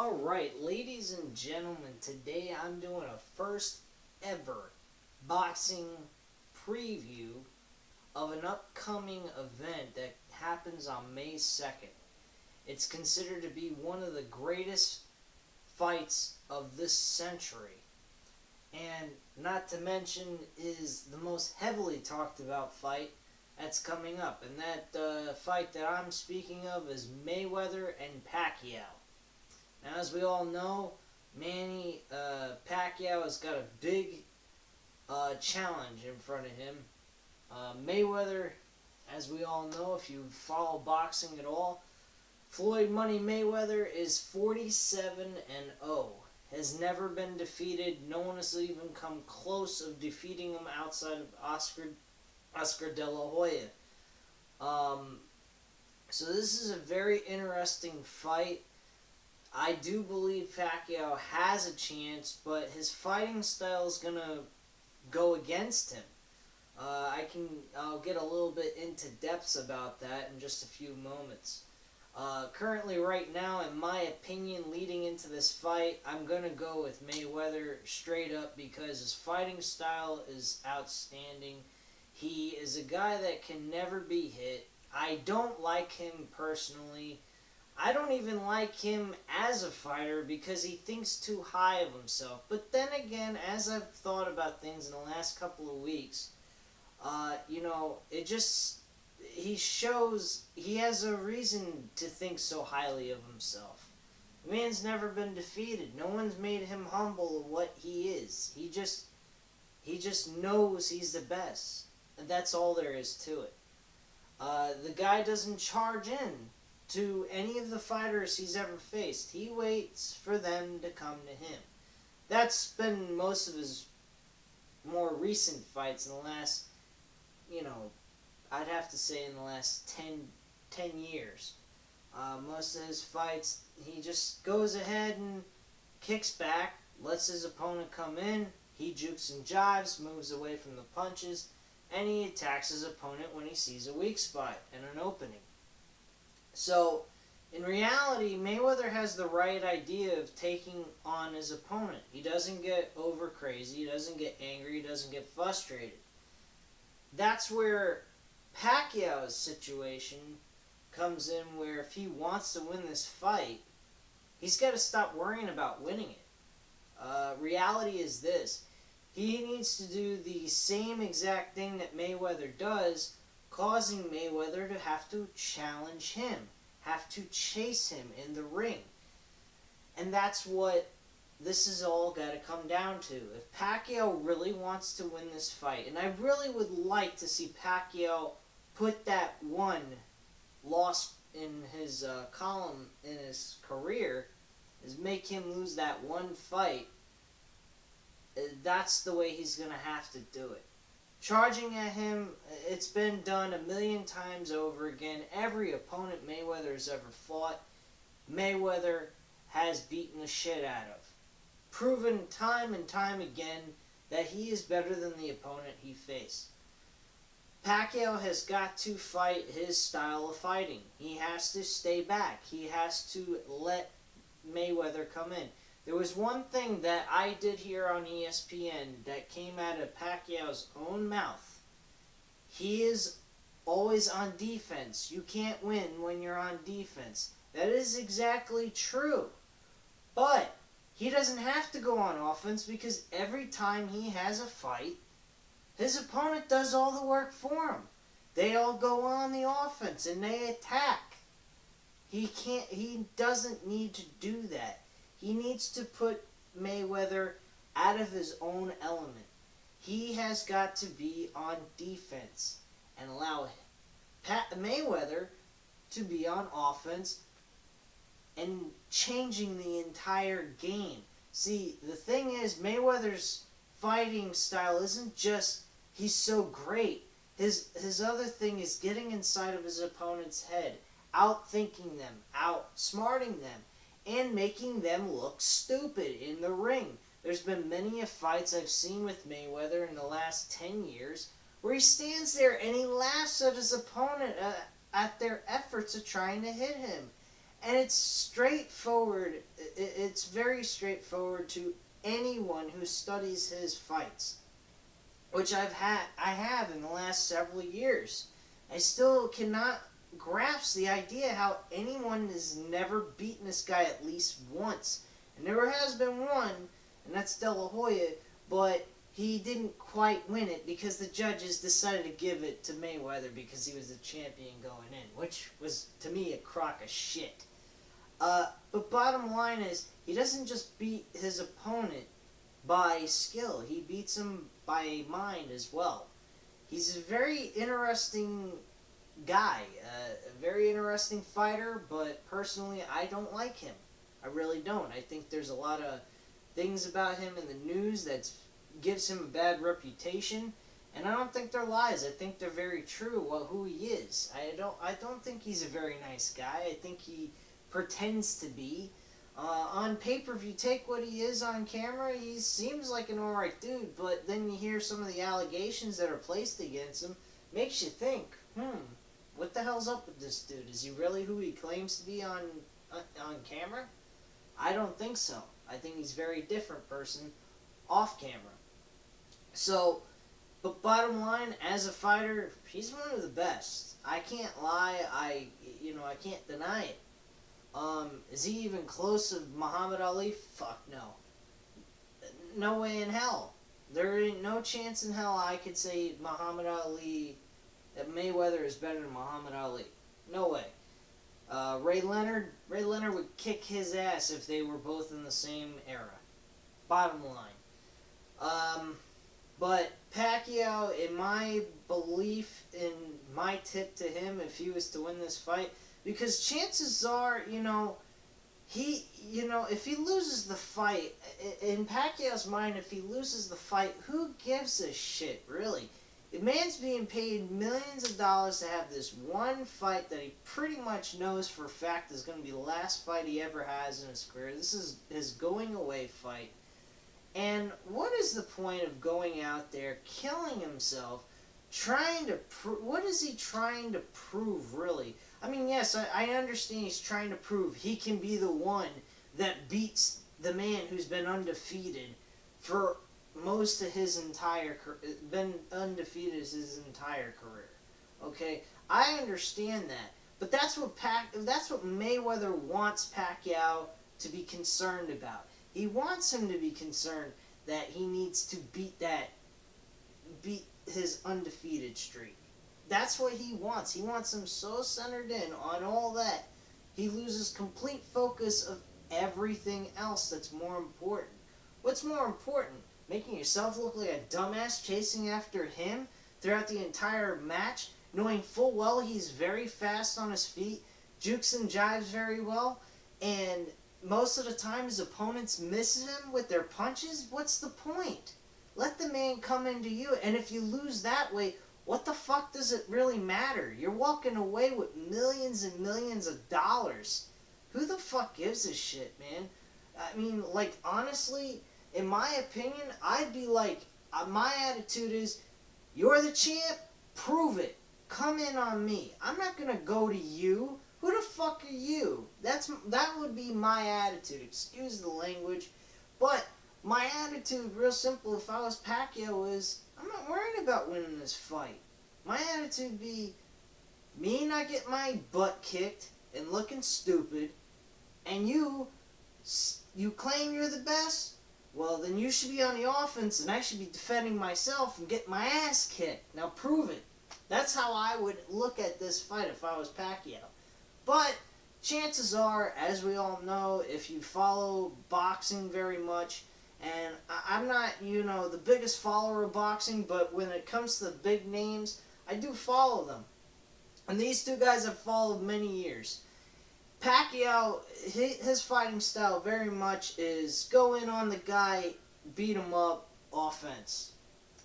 Alright, ladies and gentlemen, today I'm doing a first ever boxing preview of an upcoming event that happens on May 2nd. It's considered to be one of the greatest fights of this century. And not to mention is the most heavily talked about fight that's coming up. And that fight that I'm speaking of is Mayweather and Pacquiao. Now, as we all know, Manny Pacquiao has got a big challenge in front of him. Mayweather, as we all know, if you follow boxing at all, Floyd Money Mayweather is 47-0. Has never been defeated. No one has even come close of defeating him outside of Oscar De La Hoya. So this is a very interesting fight. I do believe Pacquiao has a chance, but his fighting style is going to go against him. I'll get a little bit into depths about that in just a few moments. Currently, right now, in my opinion, leading into this fight, I'm going to go with Mayweather straight up because his fighting style is outstanding. He is a guy that can never be hit. I don't like him personally. I don't even like him as a fighter because he thinks too high of himself. But then again, as I've thought about things in the last couple of weeks, he shows he has a reason to think so highly of himself. The man's never been defeated. No one's made him humble of what he is. He just knows he's the best. And that's all there is to it. The guy doesn't charge in to any of the fighters he's ever faced. He waits for them to come to him. That's been most of his more recent fights in the last, I'd have to say in the last 10 years. Most of his fights, he just goes ahead and kicks back, lets his opponent come in, he jukes and jives, moves away from the punches, and he attacks his opponent when he sees a weak spot and an opening. So, in reality, Mayweather has the right idea of taking on his opponent. He doesn't get over crazy, he doesn't get angry, he doesn't get frustrated. That's where Pacquiao's situation comes in, where if he wants to win this fight, he's got to stop worrying about winning it. Reality is this. He needs to do the same exact thing that Mayweather does, causing Mayweather to have to challenge him, have to chase him in the ring. And that's what this is all got to come down to. If Pacquiao really wants to win this fight, and I really would like to see Pacquiao put that one loss in his column in his career, is make him lose that one fight, that's the way he's going to have to do it. Charging at him, it's been done a million times over again. Every opponent Mayweather has ever fought, Mayweather has beaten the shit out of. Proven time and time again that he is better than the opponent he faced. Pacquiao has got to fight his style of fighting. He has to stay back. He has to let Mayweather come in. There was one thing that I did hear on ESPN that came out of Pacquiao's own mouth. He is always on defense. You can't win when you're on defense. That is exactly true. But he doesn't have to go on offense because every time he has a fight, his opponent does all the work for him. They all go on the offense and they attack. He doesn't need to do that. He needs to put Mayweather out of his own element. He has got to be on defense and allow Mayweather to be on offense and changing the entire game. See, the thing is, Mayweather's fighting style isn't just he's so great. His other thing is getting inside of his opponent's head, outthinking them, outsmarting them, and making them look stupid in the ring. There's been many fights I've seen with Mayweather in the last 10 years where he stands there and he laughs at his opponent at their efforts of trying to hit him. And it's straightforward. It's very straightforward to anyone who studies his fights, which I have in the last several years. I still cannot grasp the idea how anyone has never beaten this guy at least once. And there has been one, and that's De La Hoya, but he didn't quite win it because the judges decided to give it to Mayweather because he was the champion going in, which was, to me, a crock of shit. But bottom line is, he doesn't just beat his opponent by skill. He beats him by mind as well. He's a very interesting guy, a very interesting fighter, but personally, I don't like him. I really don't. I think there's a lot of things about him in the news that gives him a bad reputation, and I don't think they're lies. I think they're very true about who he is. I don't think he's a very nice guy. I think he pretends to be. On pay-per-view, take what he is on camera, he seems like an alright dude, but then you hear some of the allegations that are placed against him, makes you think, what the hell's up with this dude? Is he really who he claims to be on camera? I don't think so. I think he's a very different person off camera. So, but bottom line, as a fighter, he's one of the best. I can't lie, I can't deny it. Is he even close to Muhammad Ali? Fuck no. No way in hell. There ain't no chance in hell I could say that Mayweather is better than Muhammad Ali. No way. Ray Leonard would kick his ass if they were both in the same era. Bottom line. But Pacquiao, in my belief, in my tip to him, if he was to win this fight, because chances are, if he loses the fight, in Pacquiao's mind, if he loses the fight, who gives a shit, really? The man's being paid millions of dollars to have this one fight that he pretty much knows for a fact is going to be the last fight he ever has in his career. This is his going away fight. And what is the point of going out there, killing himself, what is he trying to prove, really? I mean, yes, I understand he's trying to prove he can be the one that beats the man who's been undefeated for most of his entire career. Okay, I understand that, but that's what Mayweather wants Pacquiao to be concerned about. He wants him to be concerned that he needs to beat his undefeated streak. That's what he wants. He wants him so centered in on all that, he loses complete focus of everything else that's more important. What's more important? Making yourself look like a dumbass chasing after him throughout the entire match, knowing full well he's very fast on his feet, jukes and jives very well, and most of the time his opponents miss him with their punches? What's the point? Let the man come into you, and if you lose that way, what the fuck does it really matter? You're walking away with millions and millions of dollars. Who the fuck gives a shit, man? I mean, like, honestly, in my opinion, I'd be like, my attitude is, you're the champ, prove it. Come in on me. I'm not gonna go to you. Who the fuck are you? That would be my attitude. Excuse the language. But my attitude, real simple, if I was Pacquiao, is I'm not worried about winning this fight. My attitude would be me not getting my butt kicked and looking stupid, and you claim you're the best? Well, then you should be on the offense, and I should be defending myself and getting my ass kicked. Now prove it. That's how I would look at this fight if I was Pacquiao. But chances are, as we all know, if you follow boxing very much, and I'm not, the biggest follower of boxing, but when it comes to the big names, I do follow them. And these two guys I've followed many years. Pacquiao, his fighting style very much is go in on the guy, beat him up, offense.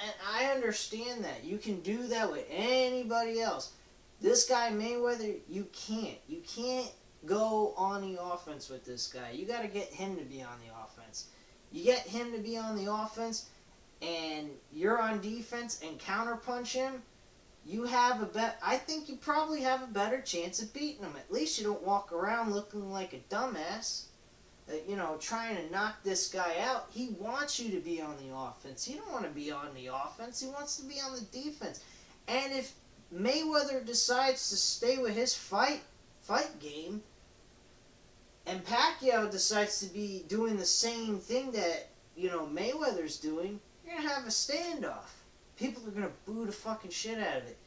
And I understand that. You can do that with anybody else. This guy, Mayweather, you can't. You can't go on the offense with this guy. You got to get him to be on the offense. You get him to be on the offense, and you're on defense and counterpunch him, I think you probably have a better chance of beating him. At least you don't walk around looking like a dumbass. Trying to knock this guy out. He wants you to be on the offense. He don't want to be on the offense. He wants to be on the defense. And if Mayweather decides to stay with his fight game, and Pacquiao decides to be doing the same thing that, Mayweather's doing, you're going to have a standoff. People are going to boo the fucking shit out of it.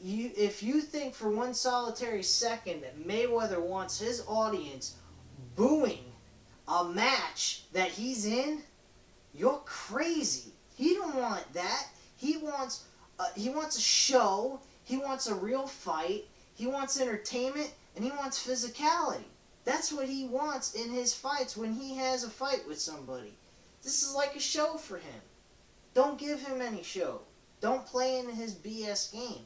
If you think for one solitary second that Mayweather wants his audience booing a match that he's in, you're crazy. He don't want that. He wants a show. He wants a real fight. He wants entertainment, and he wants physicality. That's what he wants in his fights when he has a fight with somebody. This is like a show for him. Don't give him any show. Don't play in his BS game.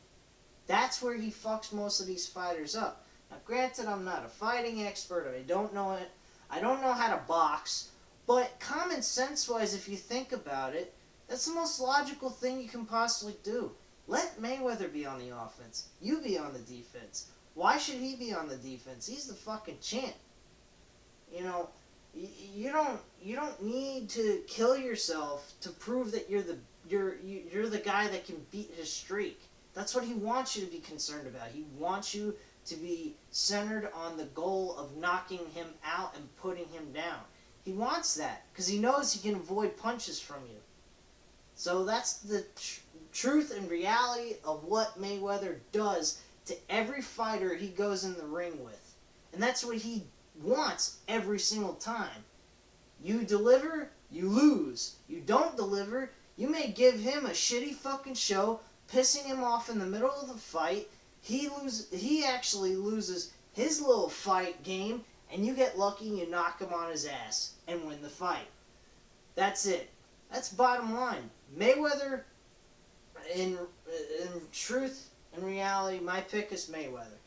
That's where he fucks most of these fighters up. Now, granted, I'm not a fighting expert. I don't know it. I don't know how to box. But common sense-wise, if you think about it, that's the most logical thing you can possibly do. Let Mayweather be on the offense. You be on the defense. Why should he be on the defense? He's the fucking champ. You don't need to kill yourself to prove that you're the guy that can beat his streak. That's what he wants you to be concerned about. He wants you to be centered on the goal of knocking him out and putting him down. He wants that because he knows he can avoid punches from you. So that's the truth and reality of what Mayweather does to every fighter he goes in the ring with. And that's what he wants every single time. You deliver, you lose. You don't deliver, you may give him a shitty fucking show, pissing him off in the middle of the fight. He actually loses his little fight game, and you get lucky and you knock him on his ass and win the fight. That's it. That's bottom line. Mayweather, in truth and reality, my pick is Mayweather.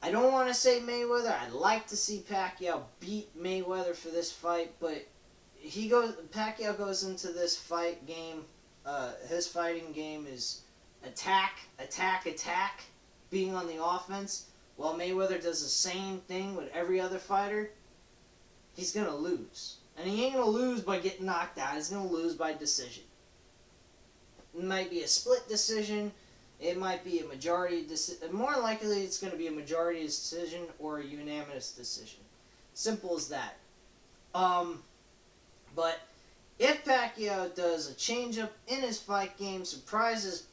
I don't want to say Mayweather. I'd like to see Pacquiao beat Mayweather for this fight, but Pacquiao goes into this fight game. His fighting game is attack, attack, attack, being on the offense, while Mayweather does the same thing with every other fighter. He's going to lose. And he ain't going to lose by getting knocked out. He's going to lose by decision. It might be a split decision. It might be a majority decision. More likely, it's going to be a majority decision or a unanimous decision. Simple as that. But if Pacquiao does a change-up in his fight game, surprises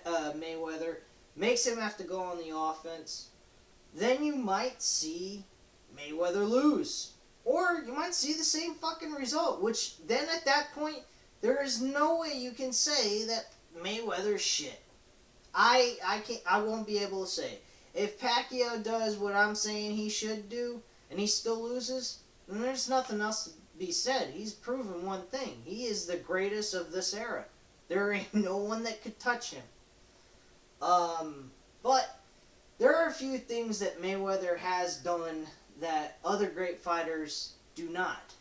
Mayweather, makes him have to go on the offense, then you might see Mayweather lose. Or you might see the same fucking result, which then at that point, there is no way you can say that Mayweather's shit. I won't be able to say it. If Pacquiao does what I'm saying he should do, and he still loses, then there's nothing else to be said. He's proven one thing. He is the greatest of this era. There ain't no one that could touch him. But there are a few things that Mayweather has done that other great fighters do not.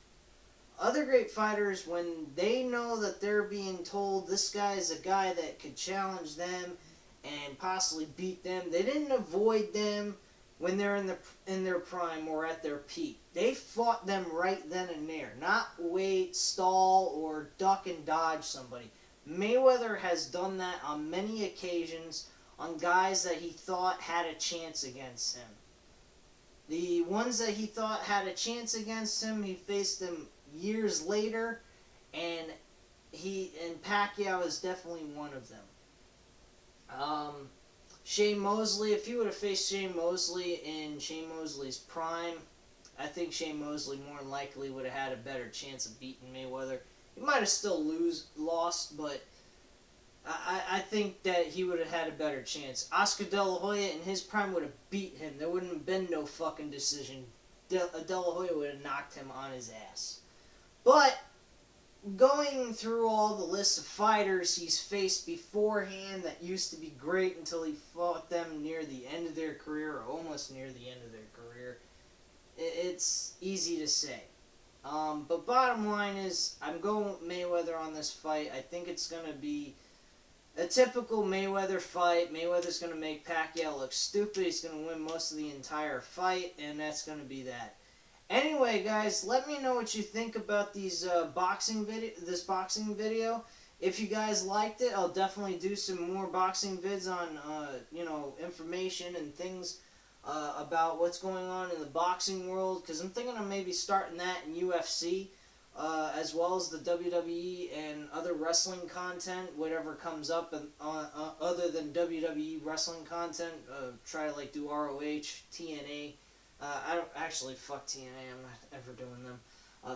Other great fighters, when they know that they're being told this guy is a guy that could challenge them and possibly beat them, they didn't avoid them when they're in their prime or at their peak. They fought them right then and there, not wait, stall, or duck and dodge somebody. Mayweather has done that on many occasions on guys that he thought had a chance against him. The ones that he thought had a chance against him, he faced them years later, and Pacquiao is definitely one of them. Shane Mosley, if he would have faced Shane Mosley in Shane Mosley's prime, I think Shane Mosley more than likely would have had a better chance of beating Mayweather. He might have still lost, but I think that he would have had a better chance. Oscar De La Hoya in his prime would have beat him. There wouldn't have been no fucking decision. De La Hoya would have knocked him on his ass. But going through all the lists of fighters he's faced beforehand that used to be great until he fought them near the end of their career, or almost near the end of their career, it's easy to say. But bottom line is, I'm going with Mayweather on this fight. I think it's going to be a typical Mayweather fight. Mayweather's going to make Pacquiao look stupid. He's going to win most of the entire fight, and that's going to be that. Anyway, guys, let me know what you think about these this boxing video. If you guys liked it, I'll definitely do some more boxing vids on, information and things about what's going on in the boxing world, because I'm thinking of maybe starting that in UFC, as well as the WWE and other wrestling content, whatever comes up, and other than WWE wrestling content. Try to do ROH, TNA. I don't actually fuck TNA. I'm not ever doing them.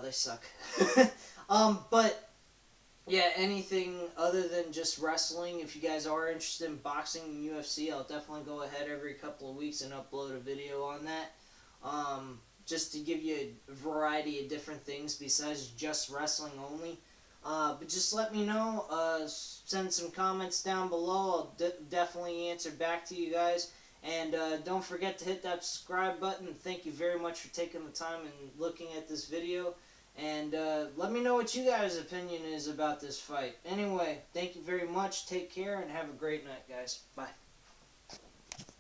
They suck. But yeah, anything other than just wrestling. If you guys are interested in boxing and UFC, I'll definitely go ahead every couple of weeks and upload a video on that. Just to give you a variety of different things besides just wrestling only. But just let me know. Send some comments down below. I'll definitely answer back to you guys. And don't forget to hit that subscribe button. Thank you very much for taking the time and looking at this video. And let me know what you guys' opinion is about this fight. Anyway, thank you very much. Take care and have a great night, guys. Bye.